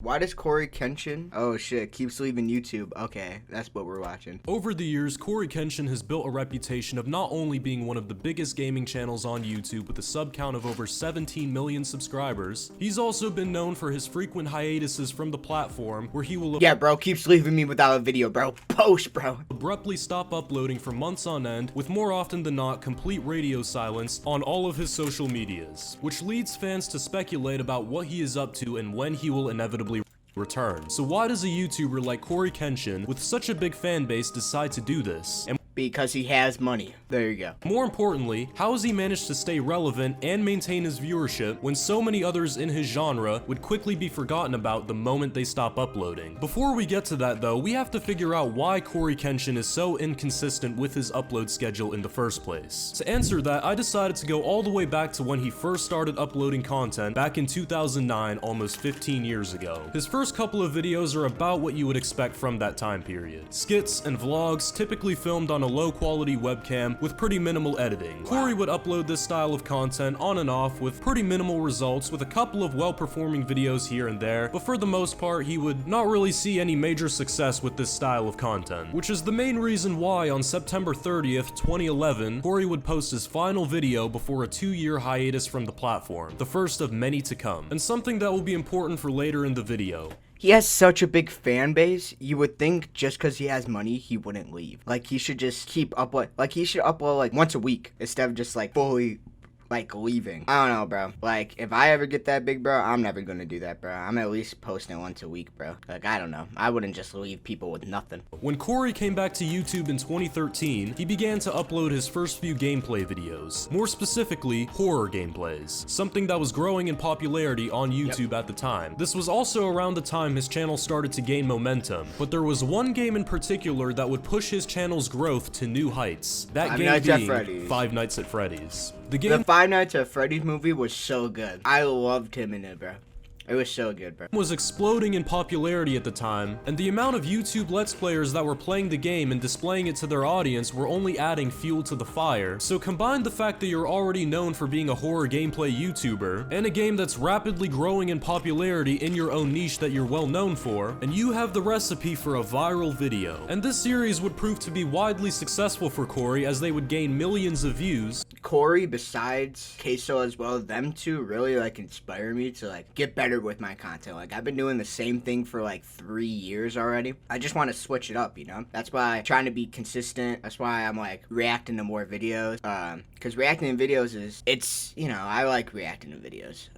Why does CORYKENSHIN? Oh shit, keeps leaving YouTube. Okay, that's what we're watching. Over the years, CORYKENSHIN has built a reputation of not only being one of the biggest gaming channels on YouTube with a sub count of over 17 million subscribers, he's also been known for his frequent hiatuses from the platform where he will Yeah, bro, keeps leaving me without a video, bro. Post, bro. Abruptly stop uploading for months on end, with more often than not complete radio silence on all of his social medias, which leads fans to speculate about what he is up to and when he will inevitably return. So why does a YouTuber like CORYKENSHIN with such a big fan base decide to do this? And because he has money. There you go. more importantly, how has he managed to stay relevant and maintain his viewership when so many others in his genre would quickly be forgotten about the moment they stop uploading? Before we get to that though, we have to figure out why CORYKENSHIN is so inconsistent with his upload schedule in the first place. To answer that, I decided to go all the way back to when he first started uploading content back in 2009, almost 15 years ago. His first couple of videos are about what you would expect from that time period. Skits and vlogs, typically filmed on a low quality webcam with pretty minimal editing. Cory would upload this style of content on and off with pretty minimal results, with a couple of well-performing videos here and there, but for the most part he would not really see any major success with this style of content, which is the main reason why on September 30th, 2011, Cory would post his final video before a 2-year hiatus from the platform, the first of many to come, and something that will be important for later in the video. He has such a big fan base, you would think just because he has money, he wouldn't leave. Like, he should just keep upload. Like, he should upload, like, once a week instead of just, like, fully, like, leaving. I don't know, bro. Like, if I ever get that big, bro, I'm never gonna do that, bro. I'm at least posting once a week, bro. Like, I don't know. I wouldn't just leave people with nothing. When Cory came back to YouTube in 2013, he began to upload his first few gameplay videos, more specifically, horror gameplays, something that was growing in popularity on YouTube at the time. This was also around the time his channel started to gain momentum, but there was one game in particular that would push his channel's growth to new heights. That game being Five Nights at Freddy's. The Five Nights at Freddy's movie was so good. I loved him in it, bro. It was so good, bro. Was exploding in popularity at the time, and the amount of YouTube Let's Players that were playing the game and displaying it to their audience were only adding fuel to the fire. So combine the fact that you're already known for being a horror gameplay YouTuber, and a game that's rapidly growing in popularity in your own niche that you're well known for, and you have the recipe for a viral video. And this series would prove to be widely successful for Cory, as they would gain millions of views. Cory, besides Queso as well, them two really, like, inspire me to, like, get better with my content. Like, I've been doing the same thing for like 3 years already. I just want to switch it up, you know? That's why I'm trying to be consistent. That's why I'm like reacting to more videos. Because reacting to videos it's, you know, I like reacting to videos.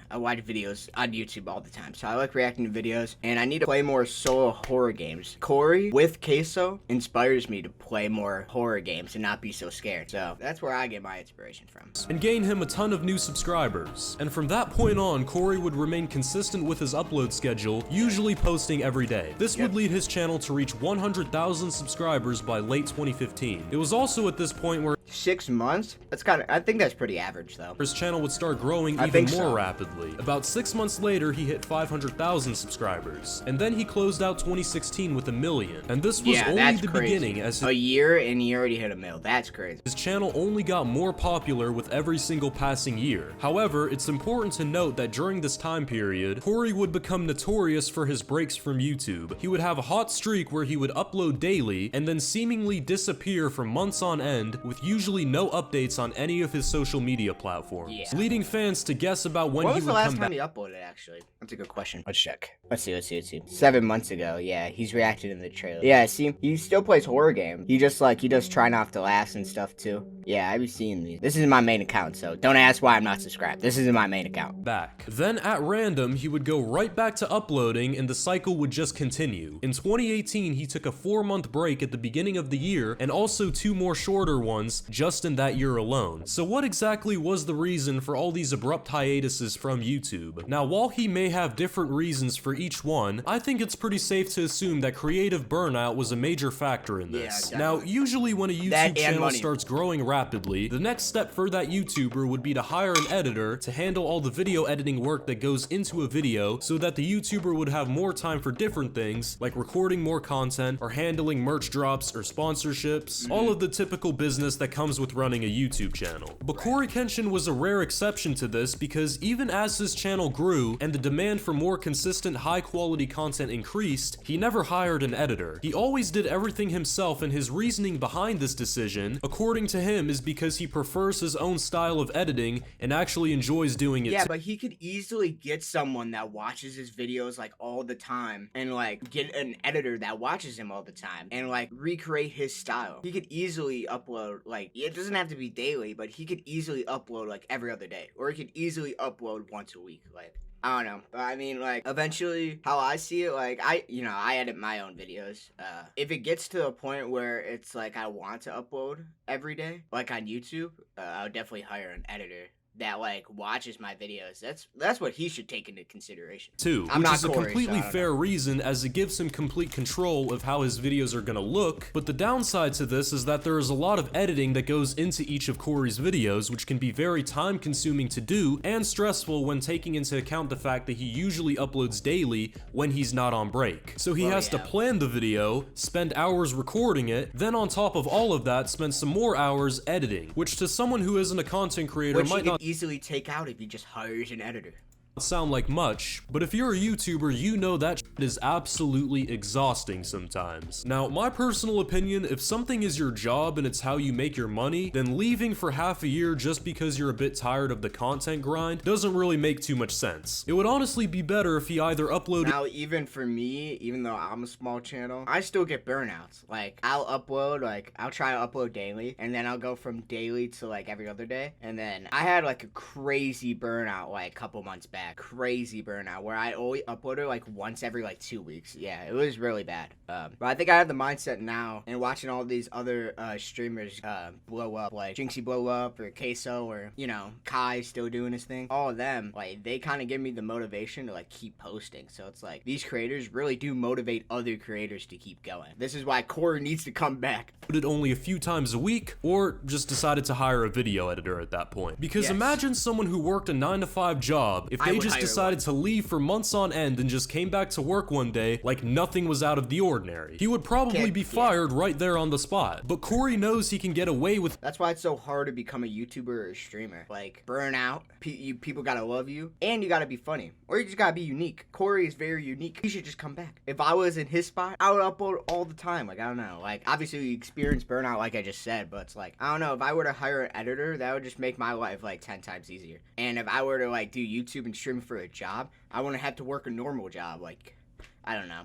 I watch videos on YouTube all the time, so I like reacting to videos, and I need to play more solo horror games. Cory with Queso inspires me to play more horror games and not be so scared. So that's where I get my inspiration from. And gain him a ton of new subscribers. And from that point on, Cory would remain consistent with his upload schedule, usually posting every day. This would lead his channel to reach 100,000 subscribers by late 2015. It was also at this point where 6 months? That's kind of, I think that's pretty average though. His channel would start growing even more rapidly. About 6 months later, he hit 500,000 subscribers, and then he closed out 2016 with 1 million. And this was only the beginning, as a year and he already hit 1 mil. That's crazy. His channel only got more popular with every single passing year. However, it's important to note that during this time period, Cory would become notorious for his breaks from YouTube. He would have a hot streak where he would upload daily and then seemingly disappear for months on end with usually no updates on any of his social media platforms, leading fans to guess about when he would come back. When was the last time he uploaded, actually? That's a good question. Let's check. Let's see. 7 months ago. Yeah, he's reacted in the trailer. Yeah, see, he still plays horror games. He does Try Not to Last and stuff too. Yeah, I've been seeing these. This is my main account, so don't ask why I'm not subscribed. This is my main account. Then at random, he would go right back to uploading, and the cycle would just continue. In 2018, he took a 4-month break at the beginning of the year, and also 2 more shorter ones just in that year alone. So what exactly was the reason for all these abrupt hiatuses from YouTube? Now, while he may have different reasons for each one, I think it's pretty safe to assume that creative burnout was a major factor in this. Now, usually when a YouTube channel starts growing rapidly, the next step for that YouTuber would be to hire an editor to handle all the video editing work that goes into a video, so that the YouTuber would have more time for different things, like recording more content, or handling merch drops or sponsorships, all of the typical business that comes with running a YouTube channel. But CORYKENSHIN was a rare exception to this because even as his channel grew and the demand for more consistent high-quality content increased, he never hired an editor. He always did everything himself, and his reasoning behind this decision, according to him, is because he prefers his own style of editing and actually enjoys doing it. Yeah, but he could easily get someone that watches his videos like all the time and like get an editor that watches him all the time and like recreate his style. He could easily upload, like, it doesn't have to be daily, but he could easily upload like every other day, or he could easily upload once a week. Like, I don't know, but I mean, like, eventually, how I see it, like, I edit my own videos. If it gets to a point where it's like I want to upload every day, like on YouTube, I would definitely hire an editor that like watches my videos. That's what he should take into consideration too, which is a completely fair reason, as it gives him complete control of how his videos are gonna look. But the downside to this is that there is a lot of editing that goes into each of Corey's videos, which can be very time consuming to do and stressful when taking into account the fact that he usually uploads daily when he's not on break. So he has to plan the video, spend hours recording it, then on top of all of that spend some more hours editing, which to someone who isn't a content creator might not easily take out if he just hires an editor. Sound like much, but if you're a YouTuber, you know that shit is absolutely exhausting sometimes. Now, my personal opinion, if something is your job and it's how you make your money, then leaving for half a year just because you're a bit tired of the content grind doesn't really make too much sense. It would honestly be better if he either uploaded— Now, even for me, even though I'm a small channel, I still get burnouts. Like, I'll try to upload daily, and then I'll go from daily to like every other day, and then I had like a crazy burnout like a couple months back. Crazy burnout where I only uploaded like once every like 2 weeks. Yeah, it was really bad. But I think I have the mindset now, and watching all these other streamers blow up, like Jinxie blow up, or Queso, or you know, Kai still doing his thing. All of them, like, they kind of give me the motivation to like keep posting. So it's like these creators really do motivate other creators to keep going. This is why Cory needs to come back. It only a few times a week, or just decided to hire a video editor at that point. Because imagine someone who worked a 9-to-5 job, if they just decided to leave for months on end and just came back to work one day like nothing was out of the ordinary. He would probably be fired right there on the spot. But Cory knows he can get away with— That's why it's so hard to become a YouTuber or a streamer. Like, burn out, people gotta love you, and you gotta be funny, or you just gotta be unique. Cory is very unique. He should just come back. If I was in his spot, I would upload all the time. Like, I don't know, like, obviously we experience burnout like I just said, but it's like, I don't know, if I were to hire an editor, that would just make my life like 10 times easier. And if I were to like do YouTube and stream for a job, I wouldn't have to work a normal job. Like, I don't know.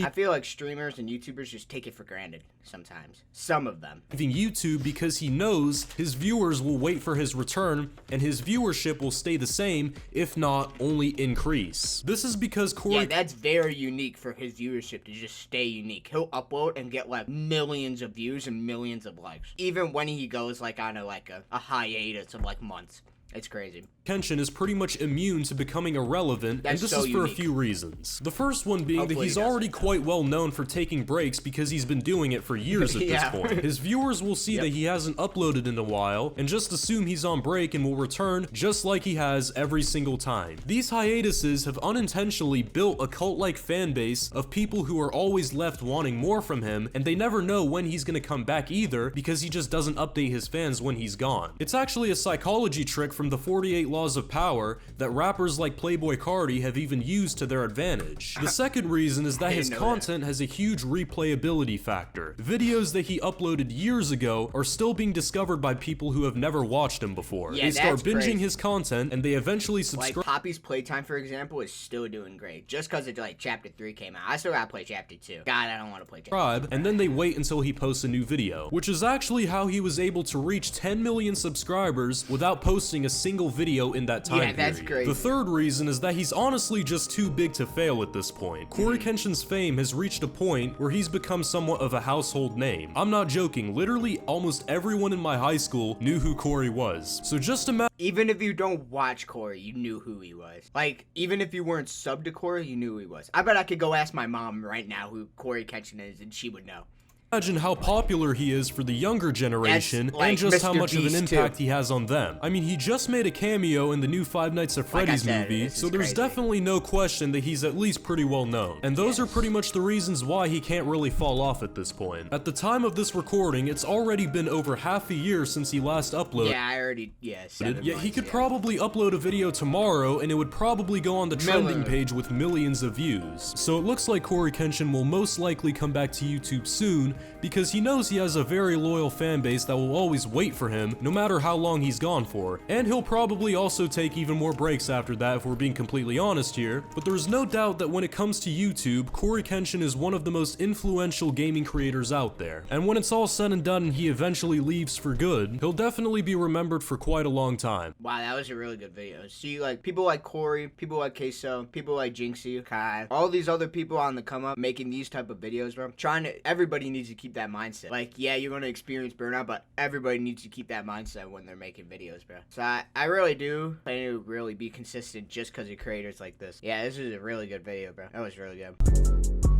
I feel like streamers and YouTubers just take it for granted sometimes. Some of them. Leaving YouTube because he knows his viewers will wait for his return and his viewership will stay the same, if not only increase. This is because Cory— Yeah, that's very unique for his viewership to just stay unique. He'll upload and get like millions of views and millions of likes, even when he goes like on a hiatus of like months. It's crazy. Kenshin is pretty much immune to becoming irrelevant, and this is for a few reasons. The first one being that he's already quite well known for taking breaks because he's been doing it for years at this point. His viewers will see that he hasn't uploaded in a while, and just assume he's on break and will return just like he has every single time. These hiatuses have unintentionally built a cult-like fan base of people who are always left wanting more from him, and they never know when he's gonna come back either because he just doesn't update his fans when he's gone. It's actually a psychology trick from the 48 Laws of Power that rappers like Playboi Carti have even used to their advantage. The second reason is that his content has a huge replayability factor. Videos that he uploaded years ago are still being discovered by people who have never watched him before. They start binging his content and they eventually subscribe. Like Poppy's Playtime, for example, is still doing great. Just because it's like Chapter 3 came out. I still gotta play Chapter 2. God, I don't want to play Chapter 2. And then they wait until he posts a new video, which is actually how he was able to reach 10 million subscribers without posting a single video in that time period. That's great. The third reason is that he's honestly just too big to fail at this point. CORYKENSHIN's fame has reached a point where he's become somewhat of a household name. I'm not joking, literally almost everyone in my high school knew who Cory was. So just imagine— Even if you don't watch Cory, you knew who he was. Like, even if you weren't subbed to Cory, you knew who he was. I bet I could go ask my mom right now who CORYKENSHIN is and she would know. imagine how popular he is for the younger generation That's like and just how Mr. much of an Beast, impact too. he has on them. I mean, he just made a cameo in the new Five Nights at Like I Freddy's said, movie, this is so there's crazy. definitely no question that he's at least pretty well known. And those are pretty much the reasons why he can't really fall off at this point. At the time of this recording, it's already been over half a year since he last uploaded. Yeah, I already, 7 Yet he months, could yeah. probably upload a video tomorrow and it would probably go on the trending Million. page with millions of views. So it looks like CORYKENSHIN will most likely come back to YouTube soon because he knows he has a very loyal fan base that will always wait for him no matter how long he's gone for. And he'll probably also take even more breaks after that if we're being completely honest here. But there's no doubt that when it comes to YouTube, CORYKENSHIN is one of the most influential gaming creators out there. And when it's all said and done and he eventually leaves for good, he'll definitely be remembered for quite a long time. Wow, that was a really good video. See, like, people like Corey, people like Queso, people like Jinxie, Kai, all these other people on the come up making these type of videos, bro. Everybody needs to keep that mindset. Like, yeah, you're gonna experience burnout, but everybody needs to keep that mindset when they're making videos, bro. So I really do plan to really be consistent just because of creators like this. Yeah, this is a really good video, bro. That was really good.